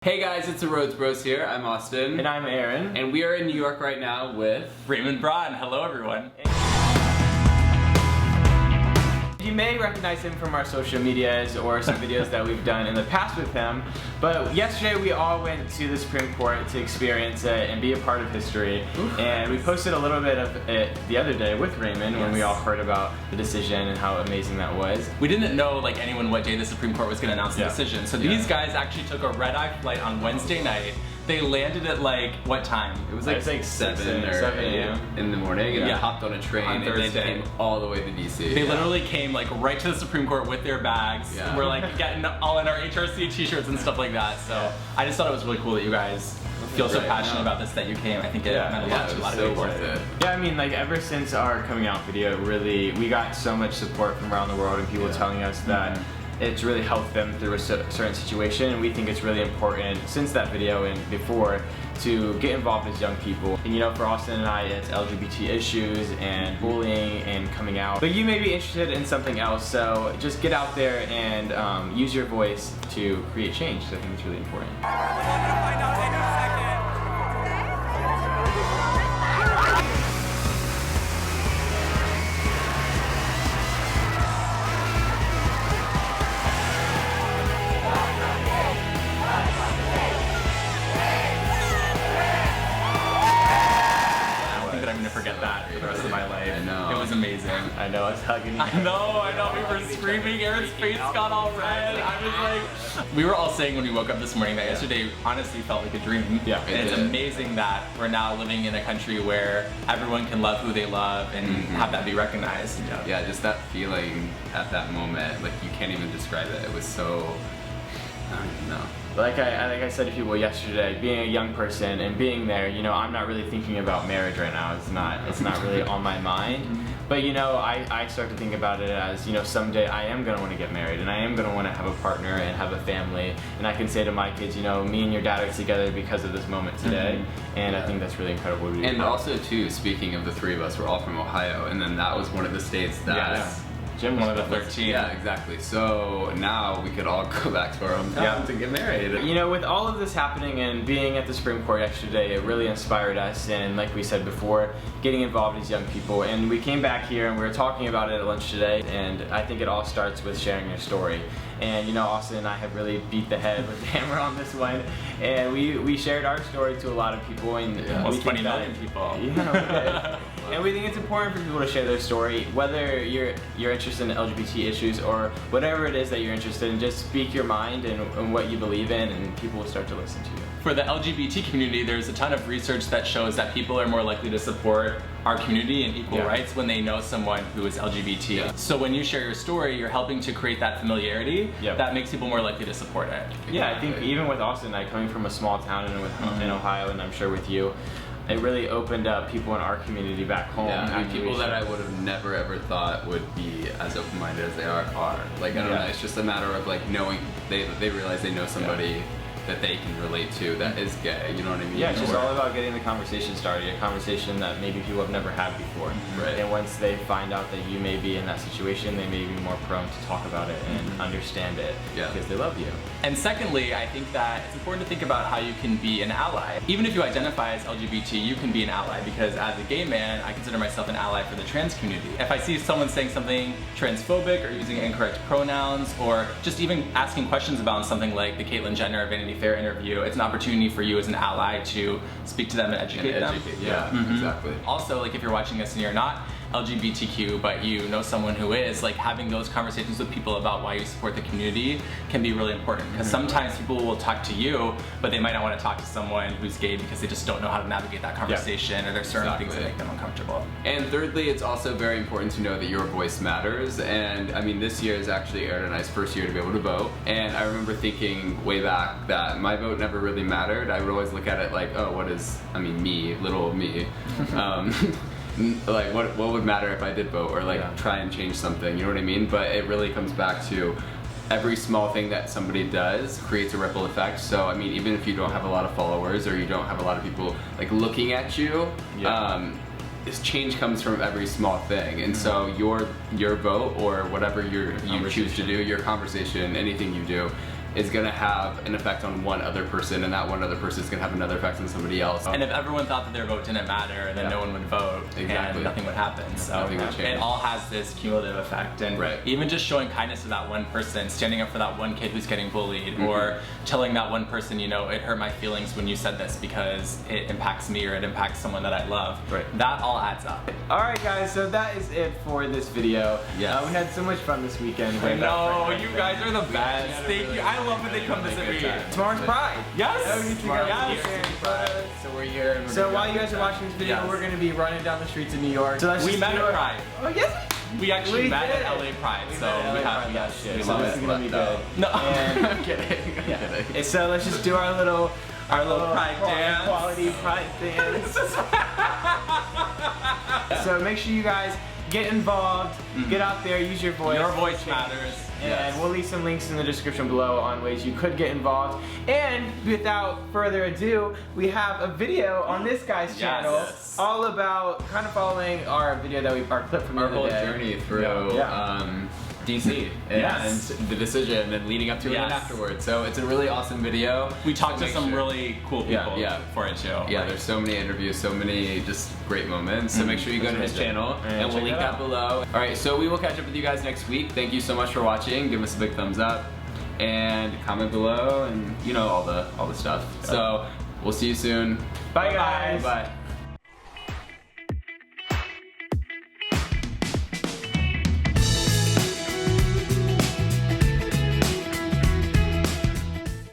Hey guys, it's the Rhodes Bros here. I'm Austin. And I'm Aaron. And we are in New York right now with Raymond Braun. Hello everyone. You may recognize him from our social medias or some videos that we've done in the past with him, but yesterday we all went to the Supreme Court to experience it and be a part of history. And we posted a little bit of it the other day with Raymond when we all heard about the decision and how amazing that was. We didn't know like anyone what day the Supreme Court was going to announce the decision. So these guys actually took a red-eye flight on Wednesday night. They landed at like, what time? It was like 7 a.m. in the morning, and I hopped on a train and then came all the way to DC. They literally came like right to the Supreme Court with their bags. We're like getting all in our HRC t-shirts and stuff like that. So I just thought it was really cool that you guys feel so passionate about this that you came. I think it meant a lot to a lot of people. Yeah, I mean, like ever since our coming out video, really, we got so much support from around the world and people telling us that it's really helped them through a certain situation, and we think it's really important since that video and before to get involved as young people. And you know, for Austin and I, it's LGBT issues and bullying and coming out. But you may be interested in something else, so just get out there and use your voice to create change. So I think it's really important. Forget that for the rest of my life. I know. It was amazing. I know, I was hugging you. I know. We were screaming. Aaron's face got all red. I was like, we were all saying when we woke up this morning that yesterday honestly felt like a dream. Yeah, and it's amazing that we're now living in a country where everyone can love who they love and have that be recognized. Yeah, just that feeling at that moment, like you can't even describe it. It was so, I don't even know. Like I said to people yesterday, being a young person and being there, you know, I'm not really thinking about marriage right now. It's not really on my mind. But you know, I start to think about it as, you know, someday I am going to want to get married and I am going to want to have a partner and have a family. And I can say to my kids, you know, me and your dad are together because of this moment today. And I think that's really incredible to be And also too, speaking of the three of us, we're all from Ohio, and then that was one of the states that Jim was one of the 13. Yeah, exactly. So now we could all go back to our hometown to get married. You know, with all of this happening and being at the Supreme Court yesterday, it really inspired us. And like we said before, getting involved as young people. And we came back here and we were talking about it at lunch today. And I think it all starts with sharing your story. And you know, Austin and I have really beat the head with the hammer on this one. And we shared our story to a lot of people. And almost 20 million people. Yeah, and we think it's important for people to share their story, whether you're interested in LGBT issues or whatever it is that you're interested in. Just speak your mind and what you believe in, and people will start to listen to you. For the LGBT community, there's a ton of research that shows that people are more likely to support our community and equal rights when they know someone who is LGBT. So when you share your story, you're helping to create that familiarity that makes people more likely to support it. Yeah, I think even with Austin, like coming from a small town in Ohio, and I'm sure with you, it really opened up people in our community back home. Yeah, I mean, people that I would have never ever thought would be as open-minded as they are. Like, I don't know, it's just a matter of like knowing, they realize they know somebody that they can relate to that is gay, you know what I mean? Yeah, it's just all about getting the conversation started, a conversation that maybe people have never had before. And once they find out that you may be in that situation, they may be more prone to talk about it and understand it because they love you. And secondly, I think that it's important to think about how you can be an ally. Even if you identify as LGBT, you can be an ally, because as a gay man, I consider myself an ally for the trans community. If I see someone saying something transphobic or using incorrect pronouns, or just even asking questions about something like the Caitlyn Jenner Vanity Fair interview, it's an opportunity for you as an ally to speak to them and educate them. Exactly. Also, like if you're watching this and you're not LGBTQ, but you know someone who is, like having those conversations with people about why you support the community can be really important, because sometimes people will talk to you, but they might not want to talk to someone who's gay because they just don't know how to navigate that conversation, or there's certain things that make them uncomfortable. And thirdly, it's also very important to know that your voice matters. And I mean, this year is actually Aaron and I's first year to be able to vote, and I remember thinking way back that my vote never really mattered. I would always look at it like, oh, what is, I mean, me, little old me. Like what would matter if I did vote, or like try and change something, you know what I mean? But it really comes back to every small thing that somebody does creates a ripple effect. So I mean, even if you don't have a lot of followers or you don't have a lot of people like looking at you, this change comes from every small thing. And so your vote, or whatever you choose to do, your conversation, anything you do, is gonna have an effect on one other person, and that one other person is gonna have another effect on somebody else. And if everyone thought that their vote didn't matter, then no one would vote, and nothing would happen. So nothing would change. It all has this cumulative effect, and even just showing kindness to that one person, standing up for that one kid who's getting bullied, or telling that one person, you know, it hurt my feelings when you said this because it impacts me or it impacts someone that I love. That all adds up. Alright guys, so that is it for this video. We had so much fun this weekend. I know, you guys are the best. Thank you. I love when they come visit me. Tomorrow's Pride. Yes. So we're here. And so while you guys are watching this video, we're going to be running down the streets of New York. So we met at Pride. Oh yes. We actually met at LA Pride, so we have so this is gonna be good. No, I'm kidding. So let's just do our little Pride dance. Quality Pride dance. So make sure you guys get involved, get out there, use your voice. Your voice matters. And we'll leave some links in the description below on ways you could get involved. And without further ado, we have a video on this guy's channel all about kind of following our video that our clip from the whole journey through DC and the decision and leading up to it and afterwards. So it's a really awesome video. We talked to some really cool people for it too. Yeah, there's so many interviews, so many just great moments. So make sure you go to his channel and we'll link that below. Alright, so we will catch up with you guys next week. Thank you so much for watching. Give us a big thumbs up and comment below and you know all the stuff. So we'll see you soon. Bye guys. Bye.